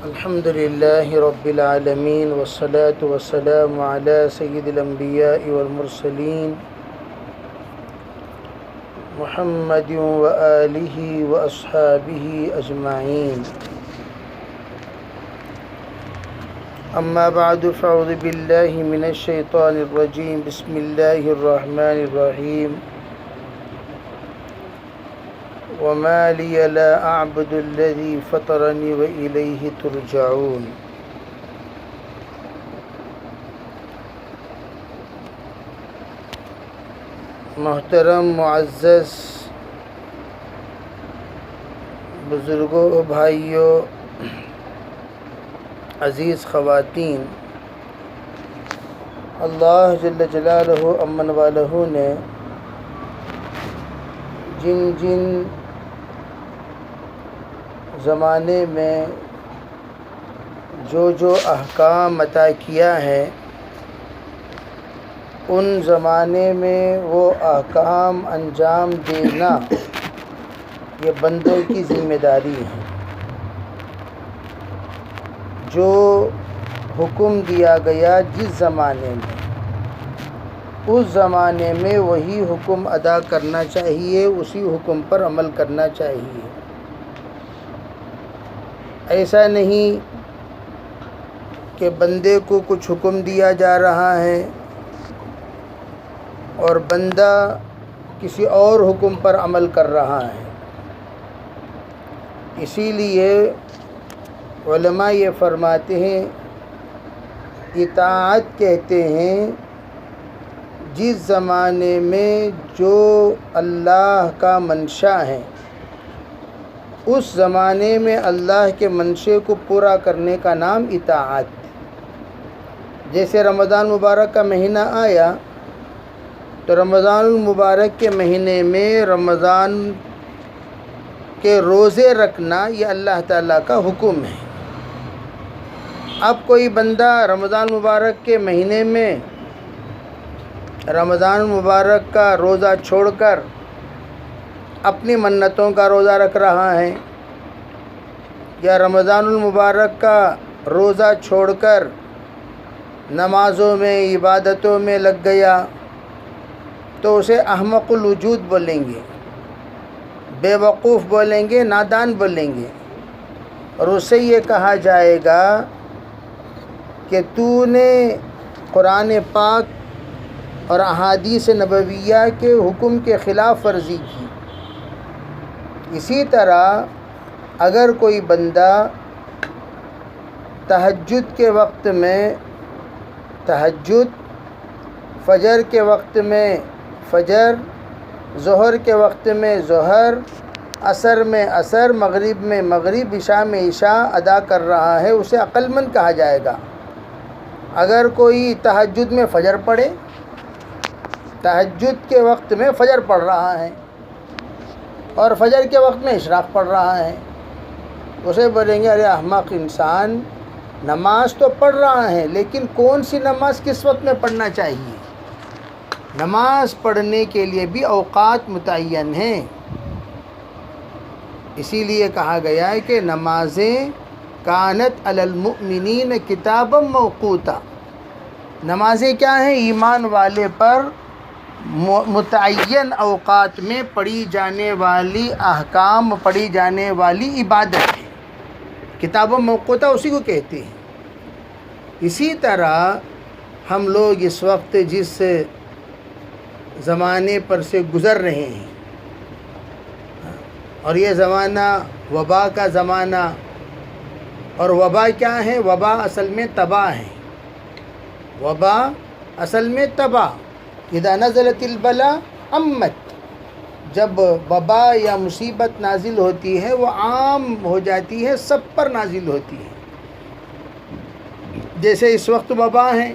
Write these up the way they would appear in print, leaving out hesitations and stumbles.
الحمد لله رب العالمين والصلاة والسلام على سيد الأنبياء والمرسلين محمد وآله وأصحابه أجمعين. أما بعد فأعوذ بالله من الشيطان الرجيم. بسم الله الرحمن الرحيم. وما لي لا أعبد الذي فطرني وإليه ترجعون. محترم معزز بزرگوں، بھائیوں، عزیز خواتین، اللہ جل جلالہ امن والہ نے جن جن زمانے میں جو احکام عطا کیا ہے، ان زمانے میں وہ احکام انجام دینا یہ بندوں کی ذمہ داری ہے. جو حکم دیا گیا جس زمانے میں، اس زمانے میں وہی حکم ادا کرنا چاہیے، اسی حکم پر عمل کرنا چاہیے. ایسا نہیں کہ بندے کو کچھ حکم دیا جا رہا ہے اور بندہ کسی اور حکم پر عمل کر رہا ہے. اسی لیے علماء یہ فرماتے ہیں، اطاعت کہتے ہیں جس زمانے میں جو اللہ کا منشا ہے، اس زمانے میں اللہ کے منشے کو پورا کرنے کا نام اطاعت. جیسے رمضان مبارک کا مہینہ آیا تو رمضان المبارک کے مہینے میں رمضان کے روزے رکھنا یہ اللہ تعالیٰ کا حکم ہے. اب کوئی بندہ رمضان مبارک کے مہینے میں رمضان مبارک کا روزہ چھوڑ کر اپنی منتوں کا روزہ رکھ رہا ہے، یا رمضان المبارک کا روزہ چھوڑ کر نمازوں میں، عبادتوں میں لگ گیا، تو اسے احمق الوجود بولیں گے، بے وقوف بولیں گے، نادان بولیں گے. اور اسے یہ کہا جائے گا کہ تو نے قرآن پاک اور احادیث نبویہ کے حکم کے خلاف ورزی کی. اسی طرح اگر کوئی بندہ تہجد کے وقت میں تہجد، فجر کے وقت میں فجر، ظہر کے وقت میں ظہر، عصر میں عصر، مغرب میں مغرب، عشاء میں عشاء ادا کر رہا ہے، اسے عقل مند کہا جائے گا. اگر کوئی تہجد میں فجر پڑھے، تہجد کے وقت میں فجر پڑھ رہا ہے اور فجر کے وقت میں اشراق پڑھ رہا ہے، اسے بولیں گے ارے احمق انسان، نماز تو پڑھ رہا ہے لیکن کون سی نماز کس وقت میں پڑھنا چاہیے؟ نماز پڑھنے کے لیے بھی اوقات متعین ہیں. اسی لیے کہا گیا ہے کہ نمازیں کانت علی المؤمنین کتابا موقوتا. نمازیں کیا ہیں؟ ایمان والے پر متعین اوقات میں پڑھی جانے والی احکام، پڑھی جانے والی عبادت ہے. کتاب موقوتا اسی کو کہتے ہیں. اسی طرح ہم لوگ اس وقت جس زمانے پر سے گزر رہے ہیں، اور یہ زمانہ وبا کا زمانہ، اور وبا کیا ہے؟ وبا اصل میں تباہ ہے. وبا اصل میں تباہ. اذا نزلت البلا امت. جب وبا یا مصیبت نازل ہوتی ہے وہ عام ہو جاتی ہے، سب پر نازل ہوتی ہے. جیسے اس وقت وبا ہے،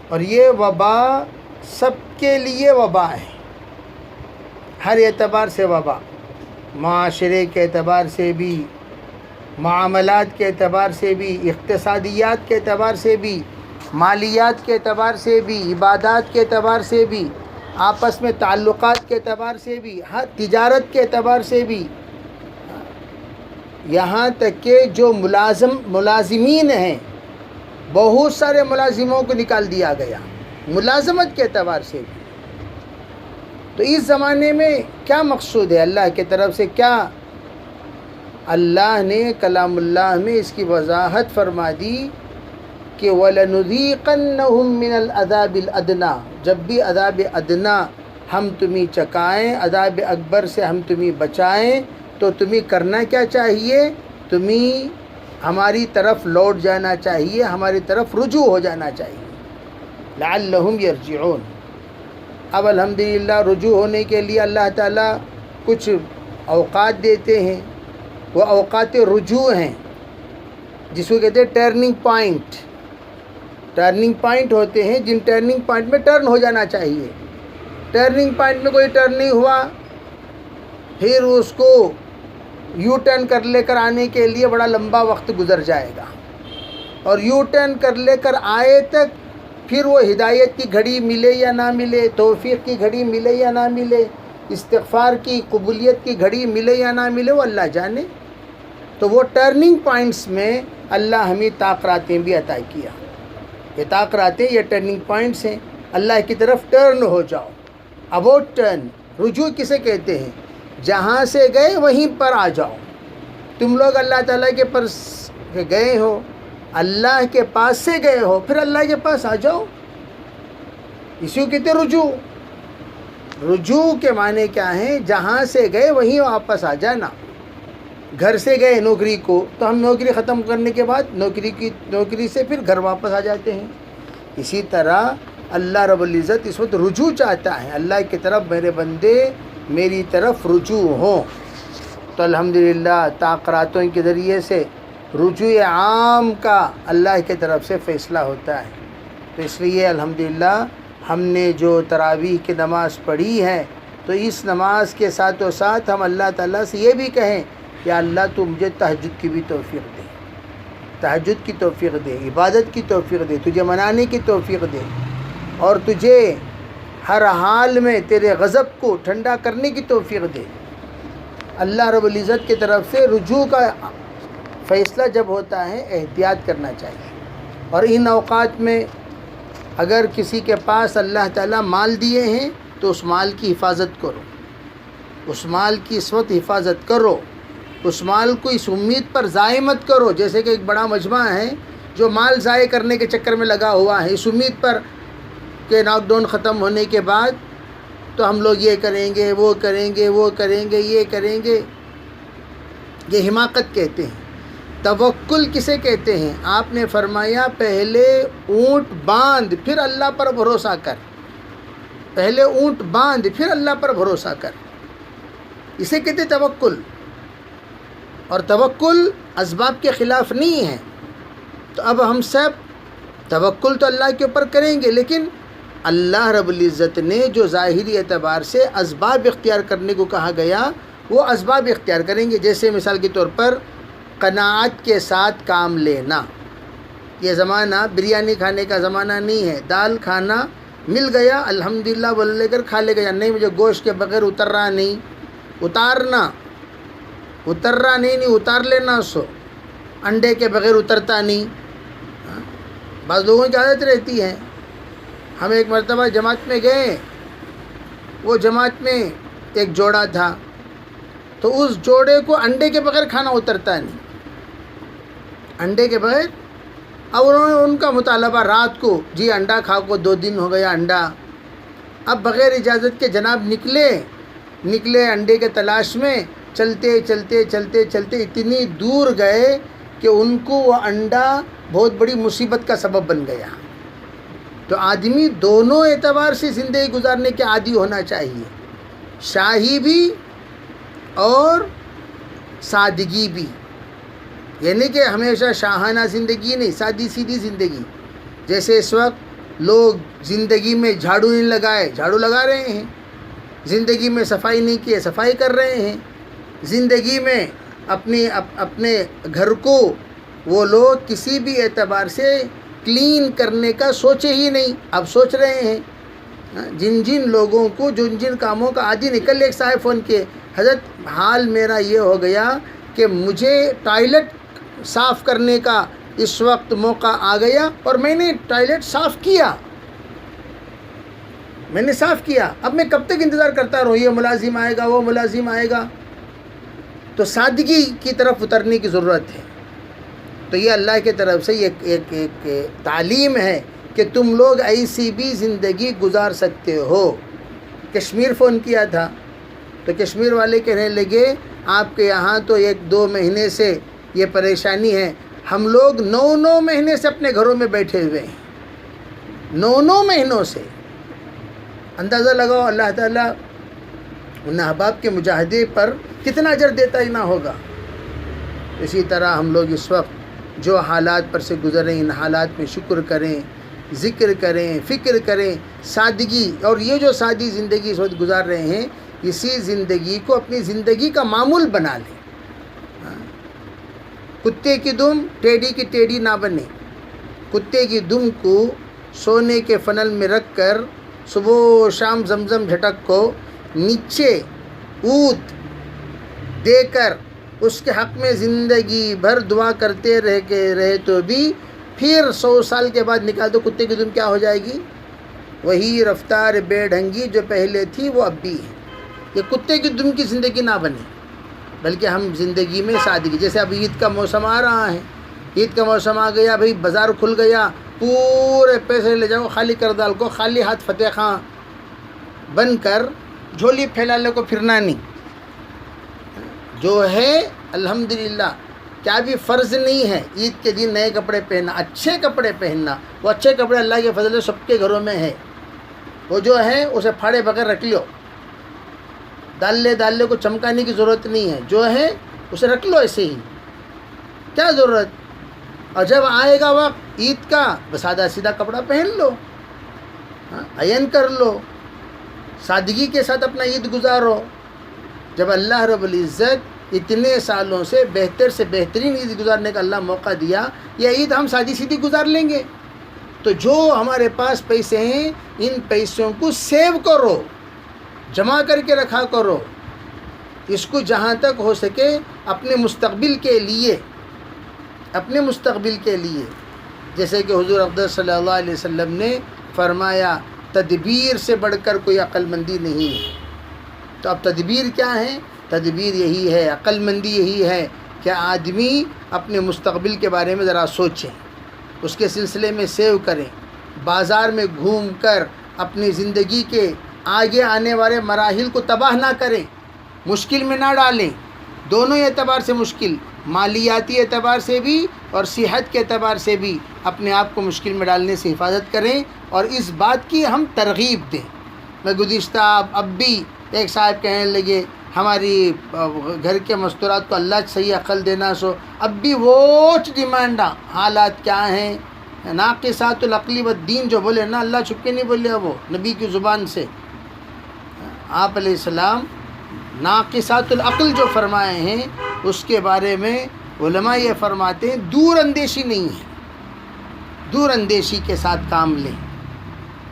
اور یہ وبا سب کے لیے وبا ہے، ہر اعتبار سے وبا، معاشرے کے اعتبار سے بھی، معاملات کے اعتبار سے بھی، اقتصادیات کے اعتبار سے بھی، مالیات کے اعتبار سے بھی، عبادات کے اعتبار سے بھی، آپس میں تعلقات کے اعتبار سے بھی، ہر تجارت کے اعتبار سے بھی. یہاں تک کہ جو ملازمین ہیں بہت سارے ملازموں کو نکال دیا گیا ملازمت کے اعتبار سے بھی۔ تو اس زمانے میں کیا مقصود ہے اللہ کی طرف سے؟ کیا اللہ نے کلام اللہ میں اس کی وضاحت فرما دی کہ وَلَنُذِيقَنَّهُم مِّنَ الْعَذَابِ الْأَدْنَىٰ، جب بھی عذاب ادنا ہم تمہیں چکائیں، عذاب اکبر سے ہم تمہیں بچائیں، تو تمہیں کرنا کیا چاہیے؟ تمہیں ہماری طرف لوٹ جانا چاہیے، ہماری طرف رجوع ہو جانا چاہیے، لعلہم یرجعون۔ اب الحمدللہ رجوع ہونے کے لیے اللہ تعالیٰ کچھ اوقات دیتے ہیں، وہ اوقات رجوع ہیں جس کو کہتے ہیں ٹرننگ پوائنٹ۔ ٹرننگ پوائنٹ ہوتے ہیں جن ٹرننگ پوائنٹ میں ٹرن ہو جانا چاہیے۔ ٹرننگ پوائنٹ میں کوئی ٹرن نہیں ہوا، پھر اس کو یو ٹرن کر لے کر آنے کے لیے بڑا لمبا وقت گزر جائے گا، اور یو ٹرن کر لے کر آئے تک پھر وہ ہدایت کی گھڑی ملے یا نہ ملے، توفیق کی گھڑی ملے یا نہ ملے، استغفار کی قبولیت کی گھڑی ملے یا نہ ملے، وہ اللہ جانے۔ تو وہ ٹرننگ پوائنٹس میں اللہ ہمیں طاقتیں بھی عطا کیا۔ یہ طاقتیں، یہ ٹرننگ پوائنٹس ہیں، اللہ کی طرف ٹرن ہو جاؤ۔ اباؤٹ ٹرن، رجوع کسے کہتے ہیں؟ جہاں سے گئے وہیں پر آ جاؤ۔ تم لوگ اللہ تعالیٰ کے پاس گئے ہو، اللہ کے پاس سے گئے ہو، پھر اللہ کے پاس آ جاؤ، اسی کو کہتے ہیں رجوع۔ رجوع کے معنی کیا ہیں؟ جہاں سے گئے وہیں واپس آ جانا۔ گھر سے گئے نوکری کو، تو ہم نوکری ختم کرنے کے بعد نوکری سے پھر گھر واپس آ جاتے ہیں۔ اسی طرح اللہ رب العزت اس وقت رجوع چاہتا ہے، اللہ کی طرف میرے بندے میری طرف رجوع ہوں۔ تو الحمدللہ طاقتوں کے ذریعے سے رجوع عام کا اللہ کی طرف سے فیصلہ ہوتا ہے۔ تو اس لیے الحمدللہ ہم نے جو تراویح کی نماز پڑھی ہے، تو اس نماز کے ساتھ و ساتھ ہم اللہ تعالیٰ سے یہ بھی کہیں کہ اللہ تو مجھے تہجد کی بھی توفیق دے، تہجد کی توفیق دے، عبادت کی توفیق دے، تجھے منانے کی توفیق دے، اور تجھے ہر حال میں تیرے غضب کو ٹھنڈا کرنے کی توفیق دے۔ اللہ رب العزت کی طرف سے رجوع کا فیصلہ جب ہوتا ہے احتیاط کرنا چاہیے۔ اور ان اوقات میں اگر کسی کے پاس اللہ تعالیٰ مال دیے ہیں تو اس مال کی حفاظت کرو، اس مال کی اس وقت حفاظت کرو، اس مال کو اس امید پر ضائع مت کرو۔ جیسے کہ ایک بڑا مجمع ہے جو مال ضائع کرنے کے چکر میں لگا ہوا ہے، اس امید پر کہ لاک ڈاؤن ختم ہونے کے بعد تو ہم لوگ یہ کریں گے، وہ کریں گے، وہ کریں گے، یہ کریں گے۔ یہ حماقت کہتے ہیں۔ توکل کسے کہتے ہیں؟ آپ نے فرمایا پہلے اونٹ باندھ پھر اللہ پر بھروسہ کر، پہلے اونٹ باندھ پھر اللہ پر بھروسہ کر، اسے کہتے ہیں توکل۔ اور توکل اسباب کے خلاف نہیں ہے۔ تو اب ہم سب توکل تو اللہ کے اوپر کریں گے، لیکن اللہ رب العزت نے جو ظاہری اعتبار سے اسباب اختیار کرنے کو کہا گیا وہ اسباب اختیار کریں گے۔ جیسے مثال کے طور پر قناعت کے ساتھ کام لینا۔ یہ زمانہ بریانی کھانے کا زمانہ نہیں ہے، دال کھانا مل گیا الحمدللہ بول لے کر کھا لے گیا، نہیں مجھے گوشت کے بغیر اتر رہا نہیں، اتارنا، اتر رہا نہیں اتار لینا، سو انڈے کے بغیر اترتا نہیں۔ بعض لوگوں کی عادت رہتی ہے۔ ہم ایک مرتبہ جماعت میں گئے، وہ جماعت میں ایک جوڑا تھا، تو اس جوڑے کو انڈے کے بغیر کھانا اترتا نہیں، انڈے کے بغیر۔ اب انہوں نے ان کا مطالبہ رات کو، جی انڈا کھا کو 2 دن ہو گیا انڈا۔ اب بغیر اجازت کے جناب نکلے انڈے کے تلاش میں، چلتے چلتے چلتے چلتے اتنی دور گئے کہ ان کو وہ انڈا بہت بڑی مصیبت کا سبب بن گیا۔ تو آدمی دونوں اعتبار سے زندگی گزارنے کے عادی ہونا چاہیے، شاہی بھی اور سادگی بھی، یعنی کہ ہمیشہ شاہانہ زندگی نہیں، سادی سیدھی زندگی۔ جیسے اس وقت لوگ زندگی میں جھاڑو نہیں لگائے، جھاڑو لگا رہے ہیں، زندگی میں صفائی نہیں کی ہے، صفائی کر رہے ہیں، زندگی میں اپنے گھر کو وہ لوگ کسی بھی اعتبار سے کلین کرنے کا سوچے ہی نہیں، اب سوچ رہے ہیں۔ جن لوگوں کو جن کاموں کا عادی نکل، ایک صاحب فون کیے، حضرت حال میرا یہ ہو گیا کہ مجھے ٹوائلٹ صاف کرنے کا اس وقت موقع آ گیا اور میں نے ٹوائلٹ صاف کیا، میں نے صاف کیا، اب میں کب تک انتظار کرتا رہوں یہ ملازم آئے گا وہ ملازم آئے گا؟ تو سادگی کی طرف اترنے کی ضرورت ہے۔ تو یہ اللہ کی طرف سے ایک تعلیم ہے کہ تم لوگ ایسی بھی زندگی گزار سکتے ہو۔ کشمیر فون کیا تھا تو کشمیر والے کہنے لگے آپ کے یہاں تو 1-2 مہینے سے یہ پریشانی ہے، ہم لوگ 9 مہینے سے اپنے گھروں میں بیٹھے ہوئے ہیں، 9 مہینوں سے۔ اندازہ لگاؤ اللہ تعالیٰ ان احباب کے مجاہدے پر کتنا اجر دیتا ہی نہ ہوگا۔ اسی طرح ہم لوگ اس وقت جو حالات پر سے گزریں ان حالات میں شکر کریں، ذکر کریں، فکر کریں، سادگی، اور یہ جو سادی زندگی اس وقت گزار رہے ہیں اسی زندگی کو اپنی زندگی کا معمول بنا لیں۔ کتے کی دم ٹیڑھی کی ٹیڑھی نہ بنے۔ کتے کی دم کو سونے کے فنل میں رکھ کر صبح و شام زمزم جھٹک کو نیچے اود دے کر اس کے حق میں زندگی بھر دعا کرتے رہے تو بھی پھر 100 سال کے بعد نکال دو کتے کی دم کیا ہو جائے گی؟ وہی رفتار بے ڈھنگی جو پہلے تھی وہ اب بھی ہے۔ یہ کتے کی دم کی زندگی نہ بنے، بلکہ ہم زندگی میں سادگی، جیسے اب عید کا موسم آ رہا ہے، عید کا موسم آ گیا، بھئی بازار کھل گیا، پورے پیسے لے جاؤ خالی کردال کو، خالی ہاتھ فتح خاں بن کر جھولی پھیلا لے کو پھرنا نہیں۔ جو ہے الحمدللہ کیا بھی فرض نہیں ہے عید کے دن نئے کپڑے پہننا، اچھے کپڑے پہننا، وہ اچھے کپڑے اللہ کے فضل سے سب کے گھروں میں ہے، وہ جو ہے اسے پھاڑے بغیر رکھ لو، ڈال لے کو چمکانے کی ضرورت نہیں ہے، جو ہے اسے رکھ لو ایسے ہی، کیا ضرورت؟ اور جب آئے گا وقت عید کا بس سادہ سیدھا کپڑا پہن لو، عین کر لو، سادگی کے ساتھ اپنا عید گزارو۔ جب اللہ رب العزت اتنے سالوں سے بہترین عید گزارنے کا اللہ موقع دیا، یہ عید ہم سادی سیدھی گزار لیں گے، تو جو ہمارے پاس پیسے ہیں ان پیسوں کو سیو کرو، جمع کر کے رکھا کرو، اس کو جہاں تک ہو سکے اپنے مستقبل کے لیے، جیسے کہ حضور اقدس صلی اللہ علیہ وسلم نے فرمایا تدبیر سے بڑھ کر کوئی عقل مندی نہیں ہے۔ تو اب تدبیر کیا ہے؟ تدبیر یہی ہے، عقل مندی یہی ہے کہ آدمی اپنے مستقبل کے بارے میں ذرا سوچیں، اس کے سلسلے میں سیو کریں، بازار میں گھوم کر اپنی زندگی کے آگے آنے والے مراحل کو تباہ نہ کریں، مشکل میں نہ ڈالیں، دونوں اعتبار سے مشکل، مالیاتی اعتبار سے بھی اور صحت کے اعتبار سے بھی اپنے آپ کو مشکل میں ڈالنے سے حفاظت کریں، اور اس بات کی ہم ترغیب دیں۔ میں گزشتہ اب بھی ایک صاحب کہنے لگے ہماری گھر کے مستورات کو اللہ صحیح عقل دینا، سو اب بھی ووچ ڈیمانڈا حالات کیا ہیں، ناقصات العقل والدین جو بولے نا، اللہ چھپ کے نہیں بولے، وہ نبی کی زبان سے آپ علیہ السلام ناقصات العقل جو فرمائے ہیں اس کے بارے میں علماء یہ فرماتے ہیں دور اندیشی نہیں ہے، دور اندیشی کے ساتھ کام لیں،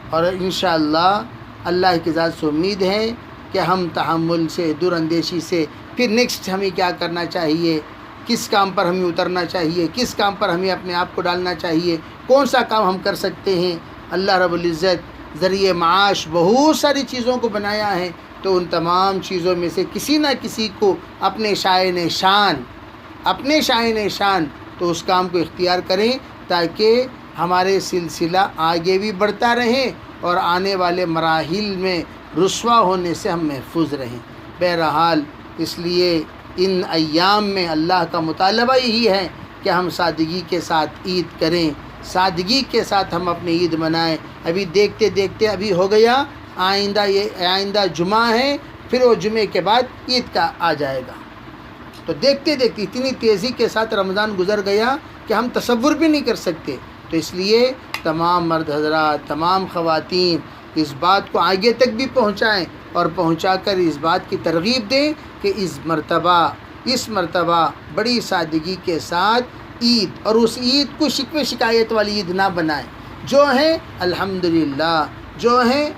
اور انشاءاللہ اللہ کی ذات سے امید ہے کہ ہم تحمل سے، دور اندیشی سے، پھر نیکسٹ ہمیں کیا کرنا چاہیے، کس کام پر ہمیں اترنا چاہیے، کس کام پر ہمیں اپنے آپ کو ڈالنا چاہیے، کون سا کام ہم کر سکتے ہیں۔ اللہ رب العزت ذریعہ معاش بہت ساری چیزوں کو بنایا ہے، تو ان تمام چیزوں میں سے کسی نہ کسی کو اپنے شائن شان تو اس کام کو اختیار کریں، تاکہ ہمارے سلسلہ آگے بھی بڑھتا رہے اور آنے والے مراحل میں رسوا ہونے سے ہم محفوظ رہیں۔ بہرحال اس لیے ان ایام میں اللہ کا مطالبہ یہی ہے کہ ہم سادگی کے ساتھ عید کریں، سادگی کے ساتھ ہم اپنی عید منائیں۔ ابھی دیکھتے دیکھتے ابھی ہو گیا، آئندہ جمعہ ہے، پھر وہ جمعے کے بعد عید کا آ جائے گا، تو دیکھتے دیکھتے اتنی تیزی کے ساتھ رمضان گزر گیا کہ ہم تصور بھی نہیں کر سکتے۔ تو اس لیے تمام مرد حضرات، تمام خواتین اس بات کو آگے تک بھی پہنچائیں، اور پہنچا کر اس بات کی ترغیب دیں کہ اس مرتبہ بڑی سادگی کے ساتھ عید، اور اس عید کو شکوے شکایت والی عید نہ بنائیں، جو ہے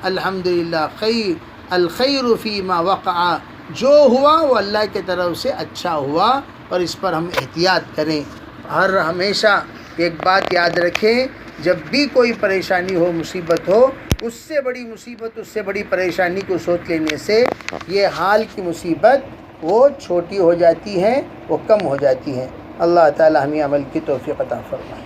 الحمدللہ، خیر الخیر فیما وقع جو ہوا وہ اللہ کی طرف سے اچھا ہوا، اور اس پر ہم احتیاط کریں۔ ہمیشہ ایک بات یاد رکھیں، جب بھی کوئی پریشانی ہو، مصیبت ہو، اس سے بڑی مصیبت، اس سے بڑی پریشانی کو سوچ لینے سے یہ حال کی مصیبت وہ چھوٹی ہو جاتی ہے، وہ کم ہو جاتی ہے۔ اللہ تعالی ہمیں عمل کی توفیق عطا فرمائے۔